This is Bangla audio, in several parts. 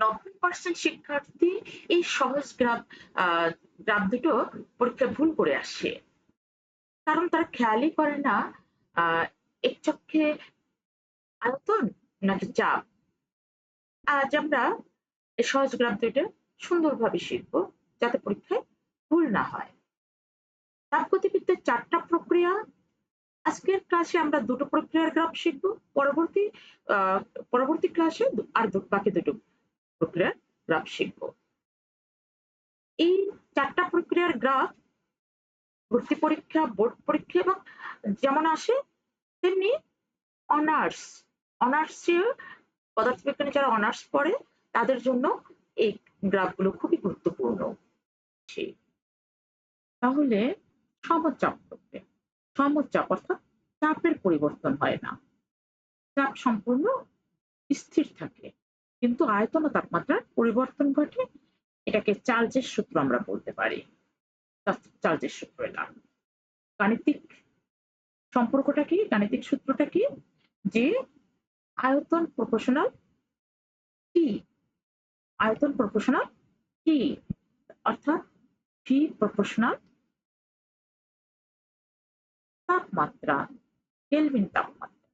90% শিক্ষার্থী এই সহজ গ্রাফ দুটো পরীক্ষায় ভুল করে আসে। কারণ তারা খেয়ালই করে না একচক্ষে আয়তন নাকি চাপ। আজ আমরা এই সহজ গ্রাফ দুটো সুন্দরভাবে শিখবো, যাতে পরীক্ষায় ভুল না হয়। তাপগতিবিদ্যার 4টা প্রক্রিয়া। আজকের ক্লাসে আমরা দুটো প্রক্রিয়ার গ্রাফ শিখবো। পরবর্তী ক্লাসে বাকি দুটো প্রক্রিয়ার গ্রাফ শিখবো। এই 4টা প্রক্রিয়ার গ্রাফ ভর্তি পরীক্ষা, বোর্ড পরীক্ষা এবং যেমন আসে তেমনি অনার্স পদার্থবিজ্ঞানে যারা অনার্স পড়ে তাদের জন্য এই গ্রাফগুলো খুবই গুরুত্বপূর্ণ। তাহলে সমচাপ প্রক্রিয়া। সমচাপ অর্থাৎ চাপের পরিবর্তন হয় না, চাপ সম্পূর্ণ স্থির থাকে, কিন্তু আয়তন ও তাপমাত্রার পরিবর্তন ঘটে। এটাকে চার্লসের সূত্র আমরা বলতে পারি। চার্লসের সূত্র এটা। গাণিতিক সম্পর্কটা কি, গাণিতিক সূত্রটা কি, যে আয়তন প্রপোর্শনাল টি, আয়তন প্রপোর্শনাল টি, অর্থাৎ ভি প্রপোর্শনাল তাপমাত্রা, কেলভিন তাপমাত্রা।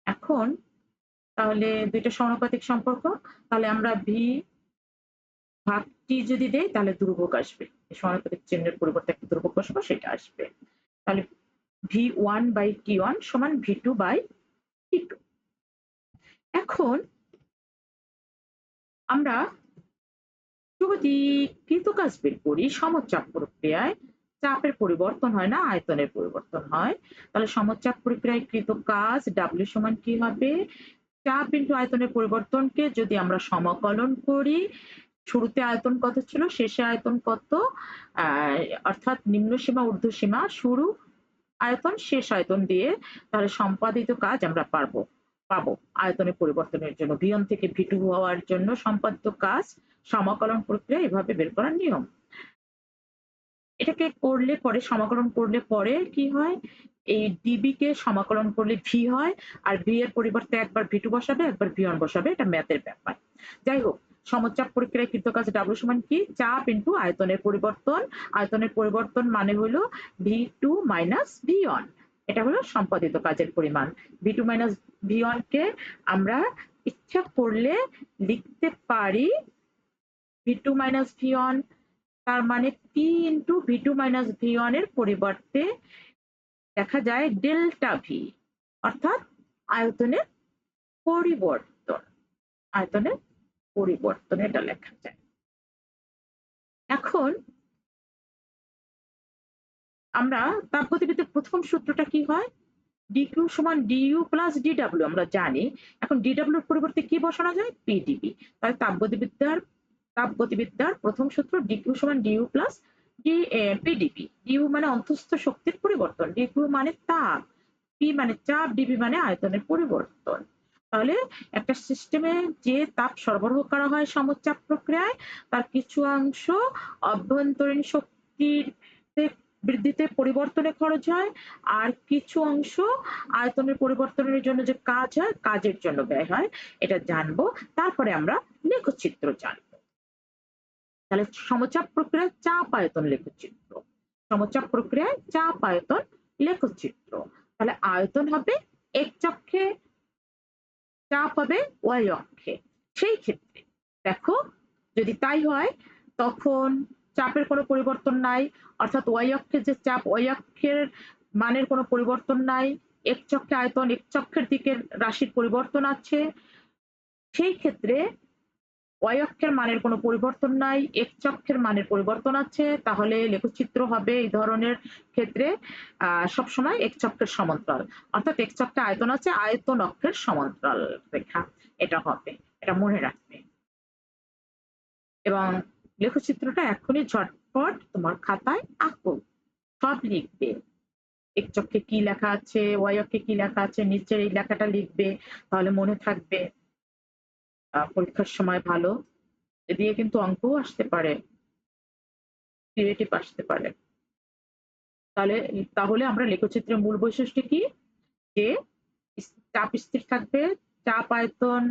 এখন তাহলে দুইটা সমানুপাতিক সম্পর্ক, তাহলে আমরা ভি ভাগ টি যদি দেই তাহলে ধ্রুবক আসবে, সমানুপাতিক চিহ্নের পরিবর্তে একটা ধ্রুবক বসাবো, সেটা আসবে। তাহলে V1/T1 সমান V2/T2। এখন আমরা যদি কৃতকাজ বের করি, সমচাপ প্রক্রিয়ায় চাপের পরিবর্তন হয় না, আয়তনের পরিবর্তন হয়। তাহলে সমচাপ প্রক্রিয়ায় কৃত কাজ W সমান কি হবে, চাপ ইন্টু আয়তনের পরিবর্তনকে যদি আমরা সমাকলন করি, শুরুতে আয়তন কত ছিল, শেষে আয়তন কত, অর্থাৎ নিম্ন সীমা ঊর্ধ্ব সীমা, শুরু আয়তন শেষ আয়তন দিয়ে, তাহলে সম্পাদিত কাজ আমরা পাবো আয়তনের পরিবর্তনের জন্য। V1 থেকে V2 হওয়ার জন্য সম্পাদিত কাজ সমাকলন প্রক্রিয়া এভাবে বের করার নিয়ম। এটাকে করলে পরে, সমাকলন করলে পরে কি হয়, এই ডিবি কে সমাকলন করলে ভি হয়, আর ভি এর পরিবর্তে একবার V2 বসাবে, একবার V1 বসাবে, এটা ম্যাথের ব্যাপার। যাই হোক, সমচাপ প্রক্রিয়ায় কৃত কাজ W সমান কি, চাপ ইন্টু আয়তনের পরিবর্তন। আয়তনের পরিবর্তন মানে হলো V2 মাইনাস V1, এটা হলো সম্পাদিত কাজের পরিমাণ। V2 মাইনাস V1 কে আমরা ইচ্ছা করলে লিখতে পারি V2 মাইনাস V1, তার মানে P into V2 minus V1 এর পরিবর্তে দেখা যায় ডেল্টা ভি, অর্থাৎ আয়তনের পরিবর্তন, আয়তনের পরিবর্তন এটা লেখা যায়। এখন আমরা তাপগতিবিদ্যার প্রথম সূত্রটা কি হয়, ডিকিউ সমান ডিইউ প্লাস ডিডব্লিউ আমরা জানি। এখন ডিডব্লিউ এর পরিবর্তে কি বসানো যায়, পিডিবি। তাহলে তাপগতিবিদ্যার প্রথম সূত্র ডিকিউ সমান ডিইউ প্লাস পিডিবি। ডিইউ মানে অন্তঃস্থ শক্তির পরিবর্তন, ডিকিউ মানে তাপ, পি মানে চাপ, ডিবি মানে আয়তনের পরিবর্তন। তাহলে একটা সিস্টেমে যে তাপ সরবরাহ করা হয় সমচাপ প্রক্রিয়ায়, তার কিছু অংশ অভ্যন্তরীণ শক্তির বৃদ্ধিতে পরিবর্তনে খরচ হয়, আর কিছু অংশ আয়তনের পরিবর্তনের জন্য যে কাজ হয়, কাজের জন্য ব্যয় হয়। এটা জানবো, তারপরে আমরা লেখচিত্র জানবো। তাহলে সমচাপ প্রক্রিয়ায় চাপ আয়তন লেখচিত্র, সমচাপ প্রক্রিয়ায় চাপ আয়তন লেখচিত্র। তাহলে আয়তন হবে এক্স অক্ষে, চাপ হবে ওয়াই অক্ষে। সেই ক্ষেত্রে দেখো, যদি তাই হয় তখন চাপের কোনো পরিবর্তন নাই, অর্থাৎ ওয়াই অক্ষের যে চাপ, ওয়াই অক্ষের মানের কোনো পরিবর্তন নাই, এক্স অক্ষে আয়তন, এক্স অক্ষের দিকের রাশির পরিবর্তন আছে। সেই ক্ষেত্রে ওয়াই অক্ষের মানের কোনো পরিবর্তন নাই, এক্স অক্ষের মানের পরিবর্তন আছে। তাহলে লেখচিত্র হবে এই ধরনের ক্ষেত্রে সবসময় এক্স অক্ষের সমান্তরাল, অর্থাৎ এক্স অক্ষে আয়তন আছে, আয়তন অক্ষের সমান্তরাল রেখা, এটা হবে, এটা মনে রাখবে। এবং লেখচিত্রটা এখনই ঝটপট তোমার খাতায় আঁকো, সব লিখবে, এক্স অক্ষে কি লেখা আছে, ওয়াই অক্ষে কি লেখা আছে, নিচের এই লেখাটা লিখবে, তাহলে মনে থাকবে। পরীক্ষার সময় ভালো দিয়ে কিন্তু অঙ্কও আসতে পারে, ক্রিয়েটিভ আসতে পারে। তাহলে আমরা লেখচিত্রের মূল বৈশিষ্ট্য কি, যে চাপ স্থির থাকবে, চাপ আয়তন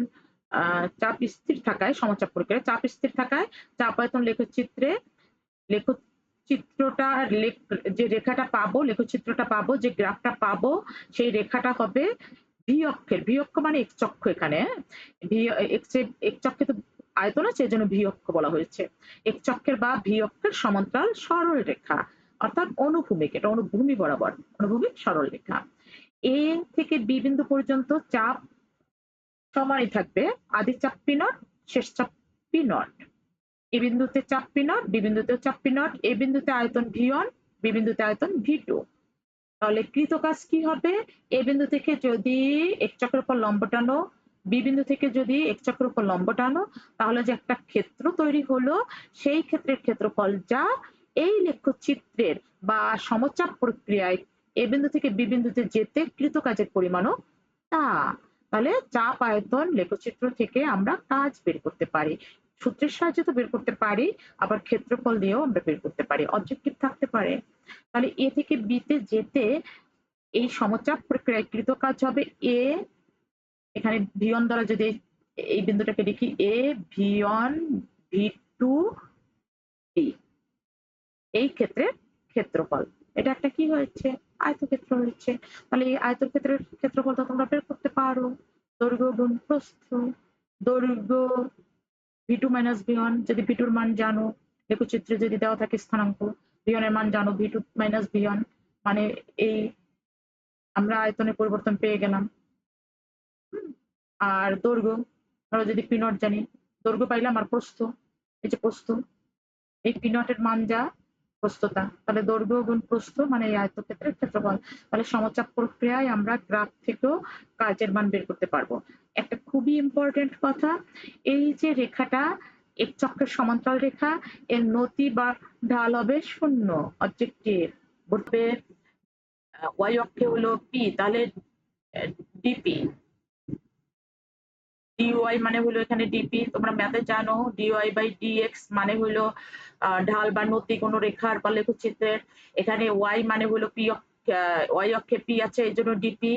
চাপ স্থির থাকায়, সমচাপ প্রক্রিয়ায় চাপ স্থির থাকায় চাপ আয়তন লেখচিত্রটা যে রেখাটা পাবো, লেখচিত্রটা পাবো, যে গ্রাফটা পাবো, সেই রেখাটা হবে ভি অক্ষের, ভি অক্ষ মানে এক্স অক্ষ, এখানে এক্স অক্ষে তো আয়তন আছে, এই জন্য ভি অক্ষ বলা হয়েছে। এক্স অক্ষের বা ভি অক্ষের সমান্তরাল সরল রেখা, অর্থাৎ অনুভূমিক, এটা অনুভূমি বরাবর, অনুভূমিক সরল রেখা। এ থেকে বি বিন্দু পর্যন্ত চাপ সমানই থাকবে, আদি চাপ পি নট, শেষ চাপ পি নট। এ বিন্দুতে চাপ পি নট, বি বিন্দুতেও চাপ পি নট, এ বিন্দুতে আয়তন ভি ওয়ান, বি বিন্দুতে আয়তন ভি টু। তাহলে কৃত কাজ কি হবে, এ বিন্দু থেকে যদি এক চক্রের উপর লম্ব টানো, বি বিন্দু থেকে যদি এক চক্রের উপর লম্ব টানো, তাহলে যে একটা ক্ষেত্র তৈরি হলো, সেই ক্ষেত্রের ক্ষেত্রফল যা এই লেখচিত্রের বা সমচাপ প্রক্রিয়ায় এ বিন্দু থেকে বি বিন্দুতে যেতে কৃত কাজের পরিমাণও তা। তাহলে চাপ আয়তন লেখচিত্র থেকে আমরা কাজ বের করতে পারি, সূত্রের সাহায্যে তো বের করতে পারি, আবার ক্ষেত্রফল দিয়েও আমরা বের করতে পারি, অবজেক্টিভ থাকতে পারে। তাহলে এ থেকে বিতে যেতে এই সমচাপ প্রক্রিয়ায় কৃত কাজ হবে এ, এখানে ভি ওয়ান দ্বারা যদি এই বিন্দুটাকে লিখি, A V one V two B, এই ক্ষেত্রে ক্ষেত্রফল, এটা একটা কি হয়েছে, আয়তক্ষেত্র হয়েছে। তাহলে এই আয়তক্ষেত্রের ক্ষেত্রফলটা তোমরা বের করতে পারো, দৈর্ঘ্য গুণ প্রস্থ, দৈর্ঘ্য V two minus V one, যদি ভি টুর মান জানো, লেখচিত্রে যদি দেওয়া থাকে স্থানাঙ্ক, ভি ওয়ান এর মান জানো, V two minus V one মানে এই আমরা আয়তনের পরিবর্তন পেয়ে গেলাম। আর দৈর্ঘ্য, ধরো যদি পি নট জানি, দৈর্ঘ্য পাইলাম, আর প্রস্থ, এই যে প্রস্থ, এই পি নটের মান যা প্রস্থতা, তাহলে দৈর্ঘ্য গুণ প্রস্থ মানে এই আয়তক্ষেত্রের ক্ষেত্রফল। তাহলে সমচাপ প্রক্রিয়ায় আমরা গ্রাফ থেকেও কাজের মান বের করতে পারবো। একটা খুবই ইম্পর্টেন্ট কথা, এই যে রেখাটা এক চক্রের সমান্তরাল রেখা, এর নতি বা ঢাল হবে 0, অবজেক্টিভ বলবে। ওয়াই অক্ষে হলো পি, তাহলে ডিপি, ডিওয়াই মানে হলো এখানে ডিপি, তোমরা ম্যাথে জানো ডিওয়াই বাই ডিএক্স মানে হলো ঢাল বা নতি কোনো রেখার বা লেখচিত্রের। এখানে ওয়াই মানে হলো পি, ওয়াই অক্ষে পি আছে এই জন্য ডিপি,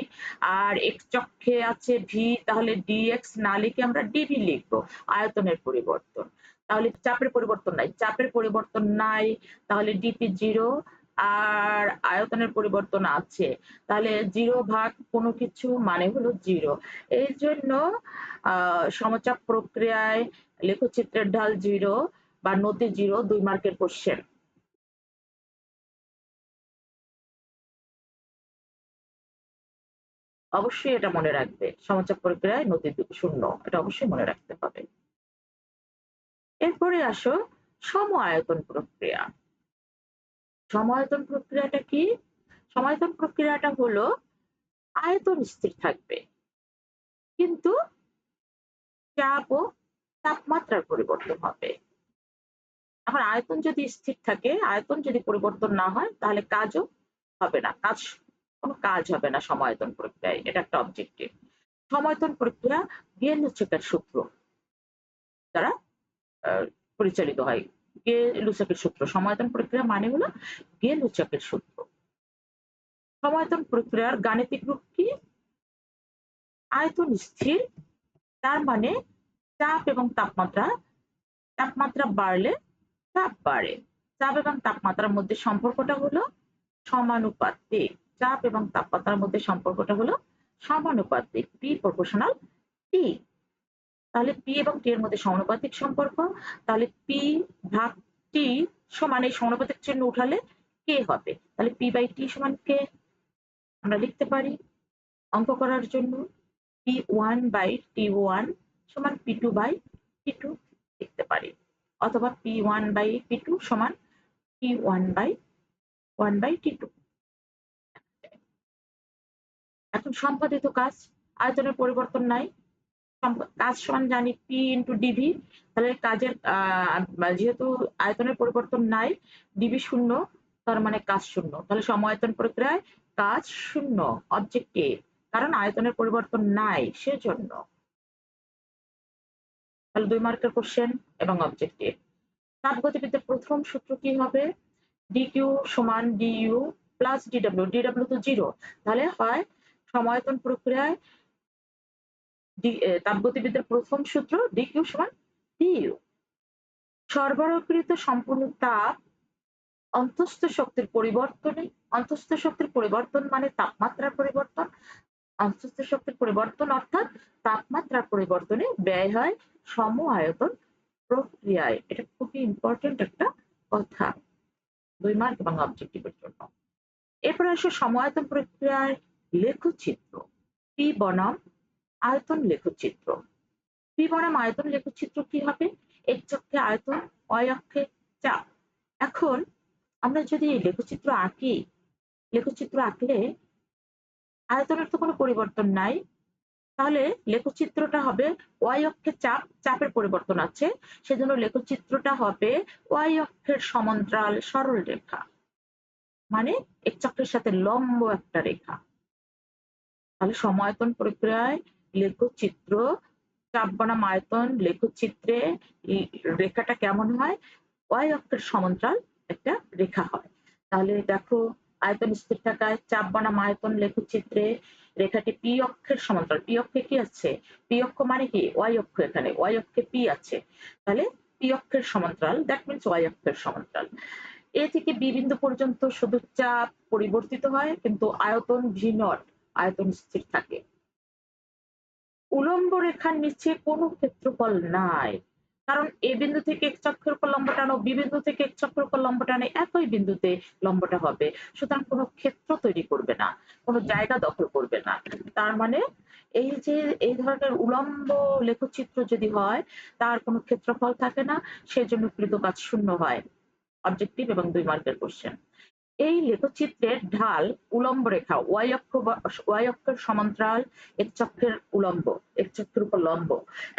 আর এক্স অক্ষে আছে ভি, তাহলে ডিএক্স না লিখে আমরা ডিভি লিখবো, আয়তনের পরিবর্তন। তাহলে চাপের পরিবর্তন নাই, চাপের পরিবর্তন নাই, তাহলে ডিপি জিরো, আর আয়তনের পরিবর্তন আছে, তাহলে জিরো ভাগ কোনো কিছু মানে হলো জিরো। এই জন্য সমচাপ প্রক্রিয়ায় লেখচিত্রের ঢাল জিরো বা নতি জিরো, 2 মার্কের কোশ্চেন। অবশ্যই এটা মনে রাখবে, সমচাপ প্রক্রিয়ায় নতি 0, এটা অবশ্যই মনে রাখতে হবে। এরপরে আসো সম আয়তন প্রক্রিয়া। সম আয়তন প্রক্রিয়াটা কি, সমায়তন প্রক্রিয়াটা হলো আয়তন স্থির থাকবে, কিন্তু চাপ ও তাপমাত্রার পরিবর্তন হবে। এখন আয়তন যদি স্থির থাকে, আয়তন যদি পরিবর্তন না হয়, তাহলে কাজও হবে না, কোনো কাজ হবে না সমায়তন প্রক্রিয়ায়, এটা একটা অবজেক্টিভ। সমায়তন প্রক্রিয়া গে-লুসেকের সূত্র দ্বারা পরিচালিত হয়। গে-লুসেকের সূত্র, সমায়তন প্রক্রিয়া মানে হলো গে-লুসেকের সূত্র। সমায়তন প্রক্রিয়ার গাণিতিক রূপ কি, আয়তন স্থির, তার মানে চাপ এবং তাপমাত্রা বাড়লে চাপ বাড়ে, চাপ এবং তাপমাত্রার মধ্যে সম্পর্কটা হলো সমানুপাতিক, চাপ এবং তাপমাত্রার মধ্যে সম্পর্কটা হলো সমানুপাতিক, পি প্রপোর্শনাল টি। তাহলে পি এবং টি এর মধ্যে সমানুপাতিক সম্পর্ক, তাহলে পি ভাগ টি সমান, এই সমানুপাতিক চিহ্ন উঠালে কে হবে, তাহলে পি বাই টি সমান কে আমরা লিখতে পারি অঙ্ক করার জন্য। P one by T one সমান P two by T two লিখতে পারি, অথবা P one by P two সমান P one by T two. এখন সম্পাদিত কাজ, আয়তনের পরিবর্তন নাই, কাজ সমান জানি পি ইন্টু ডিভি, তাহলে কাজের যেহেতু আয়তনের পরিবর্তন নাই, ডিভি 0, তার মানে কাজ 0, তাহলে সমায়তন প্রক্রিয়ায় কাজ 0, অবজেক্টিভ, কারণ আয়তনের পরিবর্তন নাই সেজন্য। তাহলে 2 মার্কের কোশ্চেন এবং অবজেক্টিভ। তাপগতিবিদ্যার প্রথম সূত্র কি হবে, ডিকিউ সমান ডিইউ প্লাস ডিডব্লিউ, ডিডব্লিউ তো জিরো, তাহলে হয় সমায়তন প্রক্রিয়ায় তাপগতিবিদ্যার প্রথম সূত্র ডিকিউ সমান ডিইউ। সরবরাহকৃত সম্পূর্ণ তাপ অন্তঃস্থ শক্তির পরিবর্তনে, অন্তঃস্থ শক্তির পরিবর্তন মানে তাপমাত্রার পরিবর্তন, অন্তঃস্থ শক্তির পরিবর্তন অর্থাৎ তাপমাত্রার পরিবর্তনে ব্যয় হয় সম আয়তন প্রক্রিয়ায়। এটা খুবই ইম্পর্টেন্ট একটা কথা 2 মার্ক এবং অবজেক্টিভের জন্য। এরপরে আসে সমায়তন প্রক্রিয়ার লেখচিত্র। পি বনাম আয়তন লেখচিত্র। পি বনাম আয়তন লেখচিত্র কি হবে? এক্স অক্ষে আয়তন, ওয়াই অক্ষে চাপ। এখন আমরা যদি এই লেখচিত্র আঁকি, লেখচিত্র আঁকলে আয়তনের তো কোনো পরিবর্তন নাই, তাহলে লেখচিত্রটা হবে ওয়াই অক্ষে চাপ, চাপের পরিবর্তন আছে, সেজন্য লেখচিত্রটা হবে ওয়াই অক্ষের সমান্তরাল সরল রেখা, মানে এক চক্রের সাথে লম্ব একটা রেখা। তাহলে সমায়তন প্রক্রিয়ায় লেখচিত্র, চাপ বনাম আয়তন লেখচিত্রে রেখাটা কেমন হয়? ওয়াই অক্ষের সমান্তরাল একটা রেখা হয়। তাহলে দেখো আয়তন স্থির থাকায় চাপ বনাম আয়তন লেখচিত্রে রেখাটি পি অক্ষের সমান্তরাল। পি অক্ষে কি আছে? পি অক্ষ মানে কি? ওয়াই অক্ষ, এখানে ওয়াই অক্ষে পি আছে, তাহলে পি অক্ষের সমান্তরাল, দ্যাট মিনস ওয়াই অক্ষের সমান্তরাল। এ থেকে বি বিন্দু পর্যন্ত শুধু চাপ পরিবর্তিত হয়, কিন্তু আয়তন ভি নট, আয়তন স্থির থাকে। উলম্ব রেখার নিচে কোনো ক্ষেত্রফল নাই, কারণ এ বিন্দু থেকে এক চক্রের উপর লম্ব টানো, বি বিন্দু থেকে এক চক্রের উপর লম্ব টানে, একই বিন্দুতে লম্বটা হবে, সুতরাং কোনো ক্ষেত্র তৈরি করবে না, কোনো জায়গা দখল করবে না। তার মানে এই যে এই ধরনের উলম্ব লেখচিত্র যদি হয়, তার কোনো ক্ষেত্রফল থাকে না, সেজন্য কৃত কাজ শূন্য হয়। অবজেক্টিভ এবং 2 মার্কের কোশ্চেন। এই লেখচিত্রের ঢাল উলম্ব রেখা ওয়াই অক্ষ, ওয়াই অক্ষের সমান্তরাল এক চক্রের উলম্ব, এক চক্রের উপর লম্ব,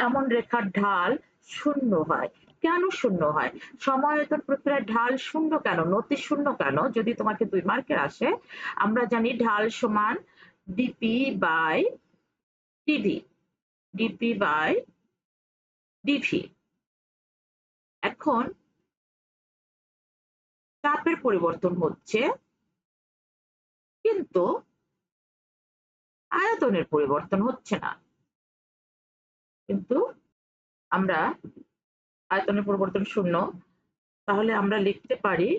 এমন রেখার ঢাল শূন্য হয়। কেন শূন্য হয়? সমায়তন প্রক্রিয়ায় ঢাল শূন্য কেন, নতি শূন্য কেন? যদি তোমাকে 2 মার্কের আসে, আমরা জানি ঢাল সমান DP by DV, DP by DV. এখন চাপের পরিবর্তন হচ্ছে, কিন্তু আয়তনের পরিবর্তন হচ্ছে না। কিন্তু আমরা আয়তনের পরিবর্তন শূন্য, তাহলে আমরা লিখতে পারি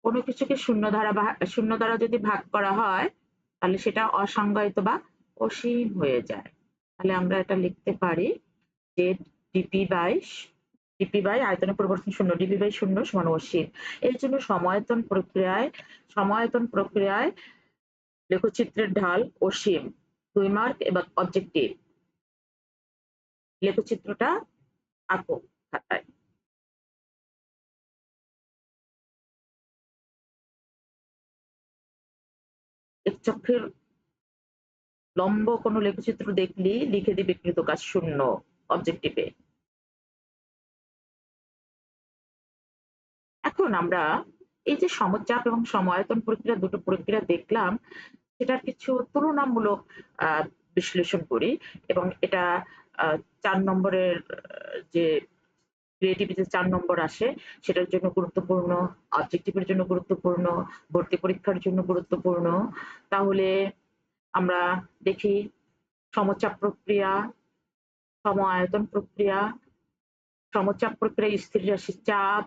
কোনো কিছুকে শূন্য দ্বারা যদি ভাগ করা হয়, তাহলে সেটা অসংজ্ঞায়িত বা অসীম হয়ে যায়। তাহলে আমরা এটা লিখতে পারি যে ডিপি বাই আয়তনের পরিবর্তন শূন্য, ডিপি বাই শূন্য সমান অসীম। এর জন্য সমায়তন প্রক্রিয়ায় লেখচিত্রের ঢাল অসীম। 2 মার্ক এবং অবজেক্টিভ। লেখচিত্রটা আঁকো খাতায়। এক চক্রের লম্ব কোনো লেখচিত্র দেখলি লিখে দিবে কৃত কাজ শূন্য অবজেক্টিভে। এখন আমরা এই যে সমচাপ এবং সমায়তন প্রক্রিয়া, দুটো প্রক্রিয়া দেখলাম, সেটার কিছু তুলনামূলক বিশ্লেষণ করি, এবং এটা 4 নম্বরের যে ক্রিয়েটিভিটি 4 নম্বর আসে, সেটার জন্য গুরুত্বপূর্ণ, অবজেক্টিভের জন্য গুরুত্বপূর্ণ, ভর্তি পরীক্ষার জন্য গুরুত্বপূর্ণ। তাহলে আমরা দেখি সমচাপ প্রক্রিয়া, সম আয়তন প্রক্রিয়া। সমচাপ প্রক্রিয়ায় স্থির রাশি চাপ,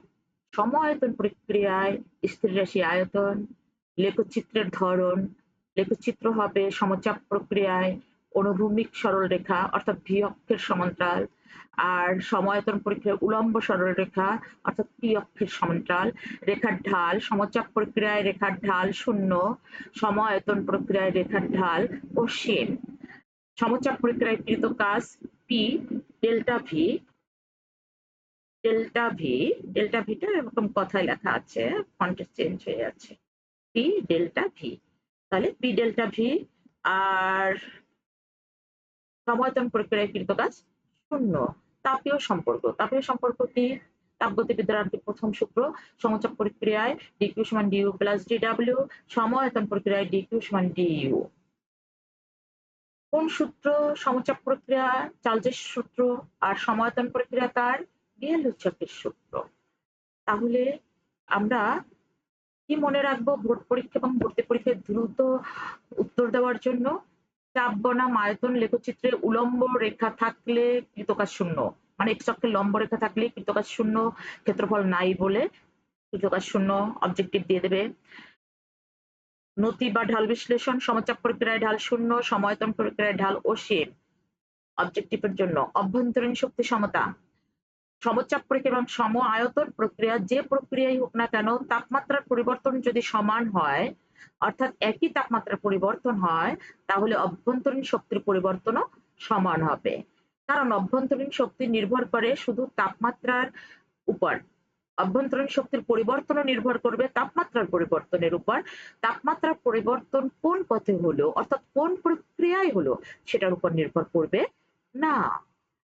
সম আয়তন প্রক্রিয়ায় স্থির রাশি আয়তন। লেখচিত্রের ধরন, লেখচিত্র হবে সমচাপ প্রক্রিয়ায় অনুভূমিক সরল রেখা অর্থাৎ ভি অক্ষের সমান্তরাল, আর সমায়তন প্রক্রিয়ায় উলম্ব সরল রেখা অর্থাৎ পি অক্ষের সমান্তরাল। রেখার ঢাল সমচাপ প্রক্রিয়ায় রেখার ঢাল শূন্য, সমায়তন প্রক্রিয়ায় রেখার ঢাল অসীম। সমচাপ প্রক্রিয়ায় কৃত কাজ P delta V, delta V, delta ভিটা এরকম কথায় লেখা আছে, ফন্টে চেঞ্জ হয়ে যাচ্ছে, পি ডেল্টা ভি। তাহলে পি ডেল্টা ভি। আর সমায়তন প্রক্রিয়ায় কৃত কাজ শূন্য। তাপীয় সম্পর্ক, তাপীয় সম্পর্ক কি? তাপগতিবিদ্যার আর কি প্রথম সূত্র, সমচাপ প্রক্রিয়ায় ডিকিউ সমান ডিইউ প্লাস ডিডব্লিউ, সমায়তন প্রক্রিয়ায় ডিকিউ সমান ডিইউ। কোন সূত্র? সমচাপ প্রক্রিয়া চার্লসের সূত্র, আর সমায়তন প্রক্রিয়া তার বিয়েল-হুইটজকের সূত্র। তাহলে আমরা কি মনে রাখবো ভোট পরীক্ষা এবং ভর্তি পরীক্ষায় দ্রুত উত্তর দেওয়ার জন্য? চাপ বনাম আয়তন লেখচিত্রে উলম্ব রেখা থাকলে কৃতকাজ শূন্য, মানে এক্স অক্ষের লম্ব রেখা থাকলে কৃতকাজ শূন্য, ক্ষেত্রফল নাই বলে কৃতকাজ শূন্য, অবজেক্টিভ দিয়ে দেবে। নতি বা ঢাল বিশ্লেষণ, সমচাপ প্রক্রিয়ায় ঢাল শূন্য, সমায়তন প্রক্রিয়ায় ঢাল অসীম, অবজেক্টিভের জন্য। অভ্যন্তরীণ শক্তি সমতা, সমচাপ প্রক্রিয়া এবং সম আয়তন প্রক্রিয়া যে প্রক্রিয়াই হোক না কেন তাপমাত্রার পরিবর্তন যদি সমান হয়, অর্থাৎ একই তাপমাত্রার পরিবর্তন হয়, তাহলে অভ্যন্তরীণ শক্তির পরিবর্তনও সমান হবে। কারণ অভ্যন্তরীণ শক্তি নির্ভর করে শুধু তাপমাত্রার উপর, অভ্যন্তরীণ শক্তির পরিবর্তনও নির্ভর করবে তাপমাত্রার পরিবর্তনের উপর। তাপমাত্রার পরিবর্তন কোন পথে হলো, অর্থাৎ কোন প্রক্রিয়ায় হলো, সেটার উপর নির্ভর করবে না।